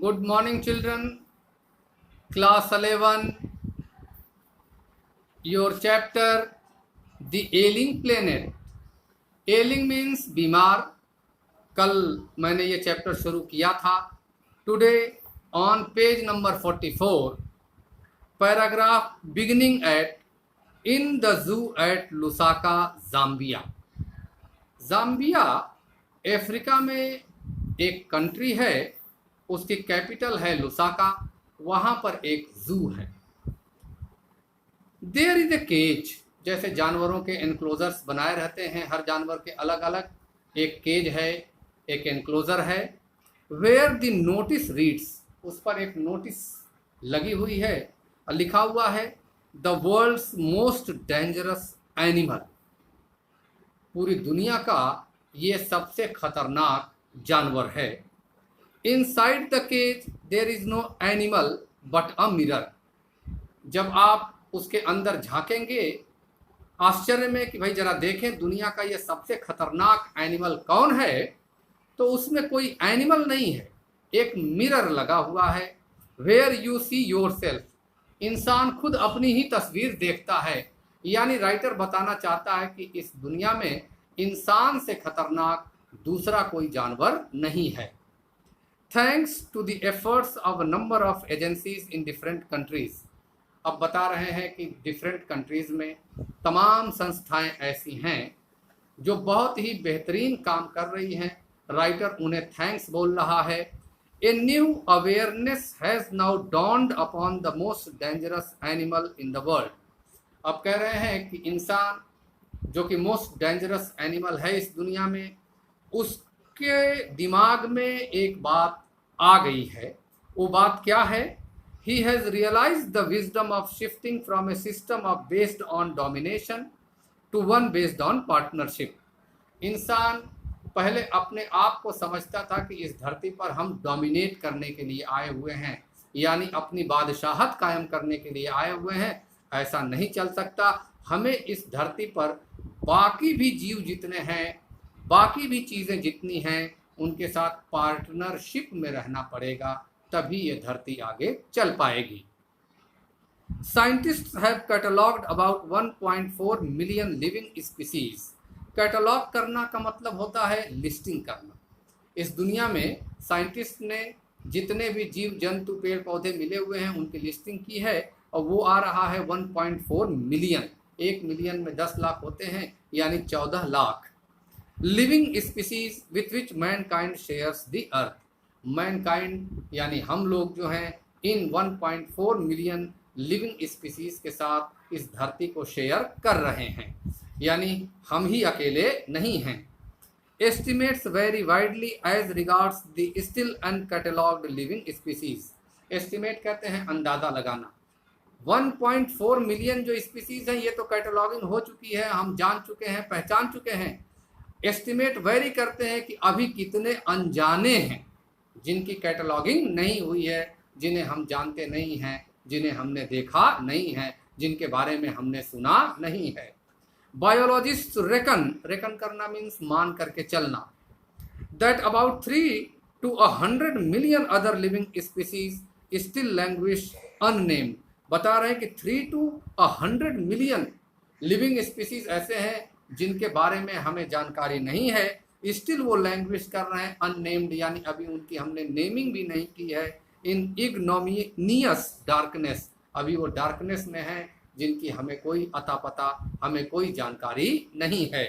Good morning, children. Class 11, your chapter, The Ailing Planet. Ailing means बीमार. कल मैंने ये चैप्टर शुरू किया था. Today on page number 44, paragraph beginning at in the zoo at Lusaka, Zambia. Zambia Africa में एक कंट्री है, उसकी कैपिटल है लुसाका. वहाँ पर एक जू है. There is a cage. जैसे जानवरों के एनक्लोजर्स बनाए रहते हैं, हर जानवर के अलग अलग एक केज है, एक एनक्लोजर है. वेयर द नोटिस रीड्स, उस पर एक नोटिस लगी हुई है और लिखा हुआ है the world's most dangerous animal. पूरी दुनिया का ये सबसे खतरनाक जानवर है. Inside the cage there is no animal but a mirror. जब आप उसके अंदर झांकेंगे आश्चर्य में कि भाई जरा देखें दुनिया का ये सबसे खतरनाक एनिमल कौन है, तो उसमें कोई एनिमल नहीं है, एक मिरर लगा हुआ है. Where you see yourself. इंसान खुद अपनी ही तस्वीर देखता है. यानी राइटर बताना चाहता है कि इस दुनिया में इंसान से खतरनाक दूसरा कोई जानवर नहीं है. Thanks to the efforts of a number of agencies in different countries. अब बता रहे हैं कि डिफरेंट कंट्रीज में तमाम संस्थाएं ऐसी हैं जो बहुत ही बेहतरीन काम कर रही हैं. राइटर उन्हें थैंक्स बोल रहा है. A new awareness has now dawned upon the most dangerous animal in the world. अब कह रहे हैं कि इंसान जो कि मोस्ट डेंजरस एनिमल है इस दुनिया में, उसके दिमाग में एक बात आ गई है. वो बात क्या है? He has realized the wisdom of shifting from a system of based on domination to one based on partnership. इंसान पहले अपने आप को समझता था कि इस धरती पर हम डोमिनेट करने के लिए आए हुए हैं, यानी अपनी बादशाहत कायम करने के लिए आए हुए हैं. ऐसा नहीं चल सकता. हमें इस धरती पर बाकी भी जीव जितने हैं, बाकी भी चीज़ें जितनी हैं, उनके साथ पार्टनरशिप में रहना पड़ेगा, तभी ये धरती आगे चल पाएगी. Scientists have catalogued about 1.4 million living species. Catalogue करना का मतलब होता है लिस्टिंग करना. इस दुनिया में साइंटिस्ट ने जितने भी जीव जंतु पेड़ पौधे मिले हुए हैं उनकी लिस्टिंग की है, और वो आ रहा है 1.4 मिलियन. 1 मिलियन में 10 लाख होते हैं, यानी 14 lakh. Living species with which Mankind shares the earth. Mankind यानी हम लोग जो हैं इन 1.4 मिलियन लिविंग स्पीसीज के साथ इस धरती को शेयर कर रहे हैं, यानी हम ही अकेले नहीं हैं. Estimates very widely as regards the still uncatalogued living species. Estimate कहते हैं अंदाजा लगाना. 1.4 मिलियन जो स्पीसीज हैं ये तो कैटलॉगिंग हो चुकी है, हम जान चुके हैं, पहचान चुके हैं. एस्टिमेट वेरी करते हैं कि अभी कितने अनजाने हैं जिनकी कैटलॉगिंग नहीं हुई है, जिन्हें हम जानते नहीं हैं, जिन्हें हमने देखा नहीं है, जिनके बारे में हमने सुना नहीं है. बायोलॉजिस्ट रेकन करना मीन्स मान करके चलना. That about 3 to 100 million other living species still language unnamed. बता रहे हैं कि 3 to 100 मिलियन लिविंग स्पीसीज ऐसे हैं जिनके बारे में हमें जानकारी नहीं है, स्टिल वो लैंग्वेज कर रहे हैं अननेम्ड, यानी अभी उनकी हमने नेमिंग भी नहीं की है. इन इग्नोमिनियस डार्कनेस, अभी वो डार्कनेस में है जिनकी हमें कोई अता पता, हमें कोई जानकारी नहीं है.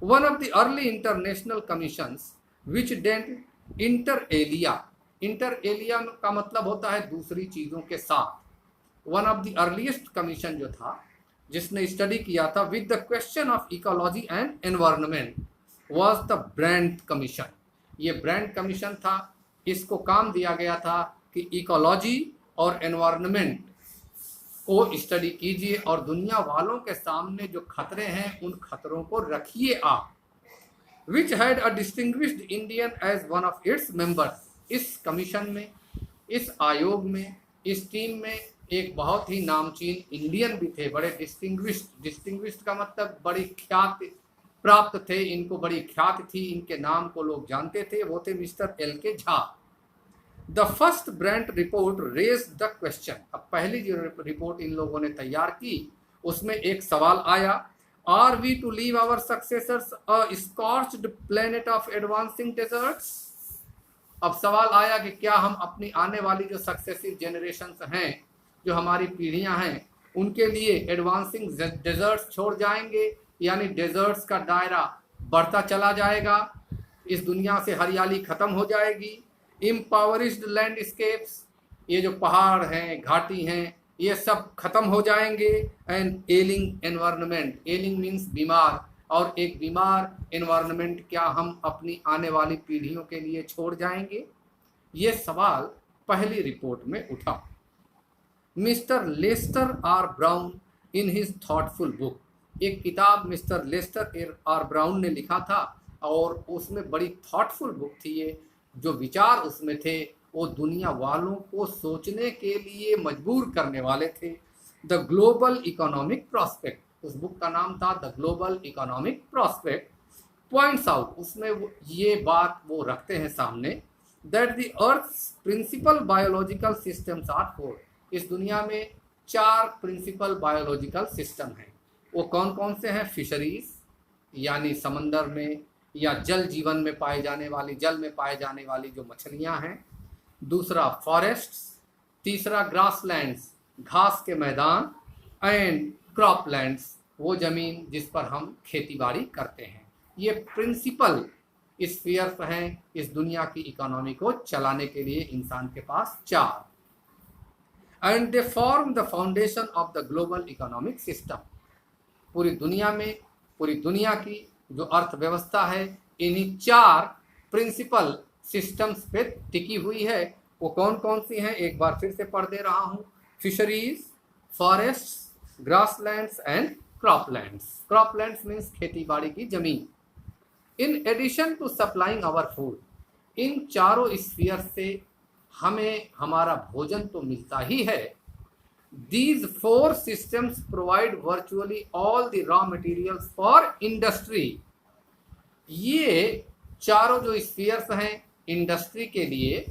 One of the early international commissions which dealt inter alia. Inter alia का मतलब होता है दूसरी चीज़ों के साथ. One of the earliest commission जो था जिसने स्टडी किया था with the question of ecology and environment was the Brandt commission. ये ब्रांड कमीशन था. इसको काम दिया गया था कि इकोलॉजी और एनवायरनमेंट को स्टडी कीजिए और दुनिया वालों के सामने जो खतरे हैं उन खतरों को रखिए आप. Which had a distinguished Indian as one of its members. इस कमीशन में, इस आयोग में, इस टीम में एक बहुत ही नामचीन इंडियन भी थे, बड़े डिस्टिंग्विश्ड का मतलब बड़ी ख्याति प्राप्त थे, इनको बड़ी ख्याति थी, इनके नाम को लोग जानते थे. वो थे mister L K Jha. The first Brandt report raise the question. अब पहली जो रिपोर्ट इन लोगों ने तैयार की उसमें एक सवाल आया, are we to leave our successors a scorched planet of advancing deserts. अब सवाल आया कि क्या हम अपनी आने वाली जो सक्सेसिव जनरेशंस हैं, जो हमारी पीढ़ियां हैं, उनके लिए एडवांसिंग डेजर्ट्स छोड़ जाएंगे, यानी डेजर्ट्स का दायरा बढ़ता चला जाएगा, इस दुनिया से हरियाली खत्म हो जाएगी, इम्पावरिश्ड लैंडस्केप्स, ये जो पहाड़ हैं, घाटी हैं, ये सब खत्म हो जाएंगे, एंड एलिंग एनवायरनमेंट, एलिंग मीन्स बीमार, और एक बीमार एनवायरनमेंट क्या हम अपनी आने वाली पीढ़ियों के लिए छोड़ जाएंगे। ये सवाल पहली रिपोर्ट में उठा। Mister Lester R Brown in his thoughtful book, एक किताब मिस्टर लेस्टर आर ब्राउन ने लिखा था और उसमें बड़ी थॉटफुल बुक थी। ये जो विचार उसमें थे वो दुनिया वालों को सोचने के लिए मजबूर करने वाले थे। द ग्लोबल इकोनॉमिक प्रोस्पेक्ट, उस बुक का नाम था the global economic prospect, points out, उसमें ये बात वो रखते हैं सामने, that the earth's principal biological systems are four. इस दुनिया में 4 प्रिंसिपल बायोलॉजिकल सिस्टम हैं। वो कौन कौन से हैं? फिशरीज, यानी समंदर में या जल जीवन में पाए जाने वाली, जल में पाए जाने वाली जो मछलियां हैं। दूसरा फॉरेस्ट्स, तीसरा ग्रासलैंड्स, घास के मैदान, एंड क्रॉपलैंड्स, वो जमीन जिस पर हम खेती बाड़ी करते हैं। ये प्रिंसिपल स्फीयर्स हैं इस दुनिया की इकोनॉमी को चलाने के लिए इंसान के पास 4, and they form the foundation of the global economic system. पूरी दुनिया में, पूरी दुनिया की जो अर्थव्यवस्था है इन्हीं 4 प्रिंसिपल सिस्टम्स पे टिकी हुई है। वो कौन कौन सी हैं एक बार फिर से पढ़ दे रहा हूँ। Fisheries, forests, grasslands and croplands. Croplands means खेती बाड़ी की जमीन। In addition to supplying our food, इन चारों स्फीयर से हमें हमारा भोजन तो मिलता ही है। These 4 systems provide virtually all the raw materials for industry। ये चारों जो स्फीयर्स हैं इंडस्ट्री के लिए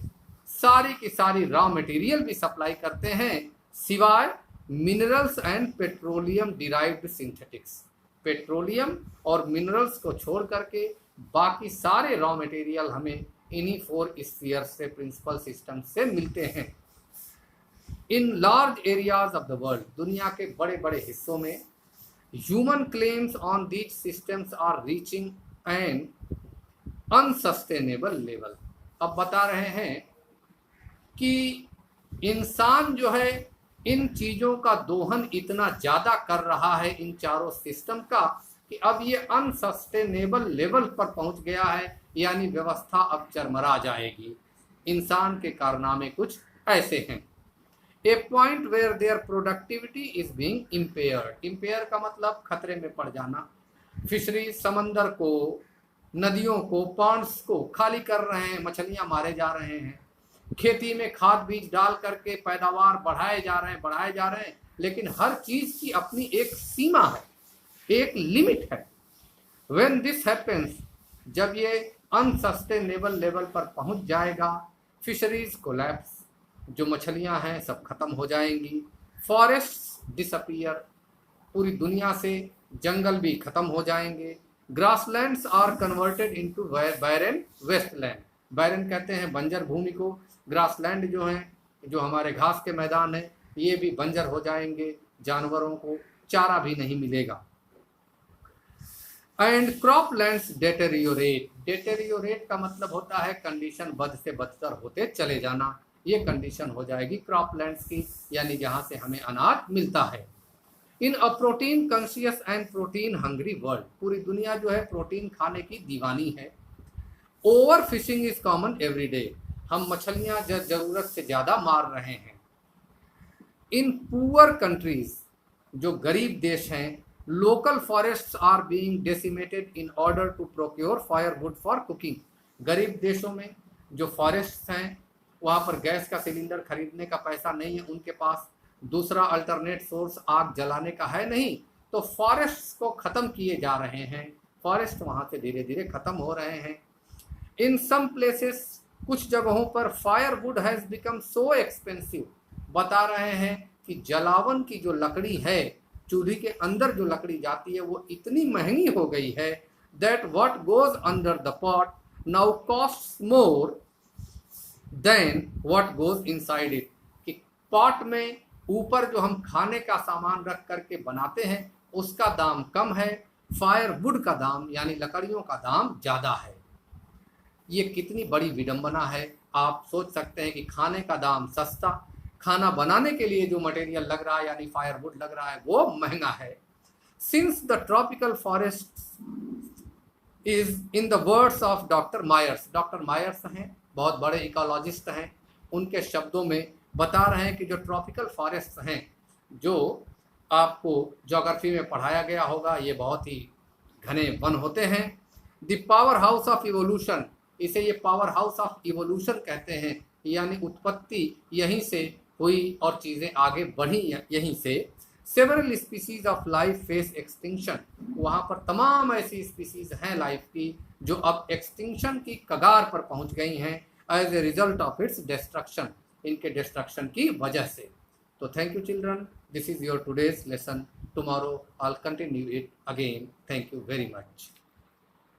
सारी की सारी रॉ मटेरियल भी सप्लाई करते हैं, सिवाय minerals and petroleum derived synthetics. Petroleum और मिनरल्स को छोड़ करके बाकी सारे रॉ मटेरियल हमें इन्हीं 4 स्फीयर्स से, प्रिंसिपल सिस्टम से मिलते हैं। In large areas of the world, दुनिया के बड़े बड़े हिस्सों में, human claims on these systems are reaching an unsustainable level. अब बता रहे हैं कि इंसान जो है इन चीज़ों का दोहन इतना ज़्यादा कर रहा है इन चारों सिस्टम का कि अब ये अनसस्टेनेबल लेवल पर पहुंच गया है, यानी व्यवस्था अब चरमरा जाएगी। इंसान के कारनामे कुछ ऐसे हैं। A point where there productivity is being impaired. Impair का मतलब खतरे में पड़ जाना। फिशरी, समंदर को, नदियों को, पॉन्ड्स को खाली कर रहे हैं, मछलियां मारे जा रहे हैं। खेती में खाद बीज डाल करके पैदावार बढ़ाए जा रहे हैं, लेकिन हर चीज की अपनी एक सीमा है, एक लिमिट है। व्हेन दिस हैपेंस, जब ये अनसस्टेनेबल लेवल पर पहुंच जाएगा, फिशरीज कोलैप्स, जो मछलियां हैं सब खत्म हो जाएंगी। फॉरेस्ट डिसअपियर, पूरी दुनिया से जंगल भी खत्म हो जाएंगे। Grasslands are converted into barren wasteland. Barren कहते हैं बंजर भूमि को। ग्रासलैंड जो हैं, जो हमारे घास के मैदान हैं, ये भी बंजर हो जाएंगे, जानवरों को चारा भी नहीं मिलेगा। And croplands deteriorate. डेटेरियोरेट का मतलब होता है कंडीशन बद से बदतर होते चले जाना। ये कंडीशन हो जाएगी क्रॉपलैंड्स की, यानी जहाँ से हमें अनाज मिलता है। In a protein conscious and protein hungry world, पूरी दुनिया जो है प्रोटीन खाने की दीवानी है। Over fishing is common every day, हम मछलियाँ जरूरत से ज़्यादा मार रहे हैं। इन पुअर कंट्रीज, जो गरीब देश हैं, local forests are being decimated in order to procure firewood for cooking. गरीब देशों में जो फॉरेस्ट्स हैं, वहाँ पर गैस का सिलेंडर खरीदने का पैसा नहीं है उनके पास, दूसरा अल्टरनेट सोर्स आग जलाने का है नहीं, तो फॉरेस्ट्स को ख़त्म किए जा रहे हैं। फॉरेस्ट वहाँ से धीरे धीरे ख़त्म हो रहे हैं। इन सम प्लेसेस कुछ जगहों पर firewood has become so expensive, बता रहे हैं कि जलावन की जो लकड़ी है, चूल्हे के अंदर जो लकड़ी जाती है वो इतनी महंगी हो गई है that what goes under the pot now cost more than what goes inside it, कि पॉट में ऊपर जो हम खाने का सामान रख करके बनाते हैं उसका दाम कम है, फायरवुड का दाम यानी लकड़ियों का दाम ज़्यादा है। ये कितनी बड़ी विडंबना है। आप सोच सकते हैं कि खाने का दाम सस्ता, खाना बनाने के लिए जो मटेरियल लग रहा है यानी फायरवुड लग रहा है वो महंगा है। Since the tropical forest is in the words of doctor Myers हैं, बहुत बड़े इकोलॉजिस्ट हैं, उनके शब्दों में बता रहे हैं कि जो ट्रॉपिकल फॉरेस्ट हैं, जो आपको ज्योग्राफी में पढ़ाया गया होगा, ये बहुत ही घने वन होते हैं। The power house of evolution, इसे ये पावर हाउस ऑफ इवोल्यूशन कहते हैं, यानी उत्पत्ति यहीं से हुई और चीज़ें आगे बढ़ी यहीं से। Several species of life face extinction, वहाँ पर तमाम ऐसी स्पीसीज हैं लाइफ की जो अब एक्सटिंक्शन की कगार पर पहुँच गई हैं as a result of its destruction, इनके डिस्ट्रक्शन की वजह से। तो thank you children, this is your today's lesson, tomorrow I will continue it again. Thank you very much.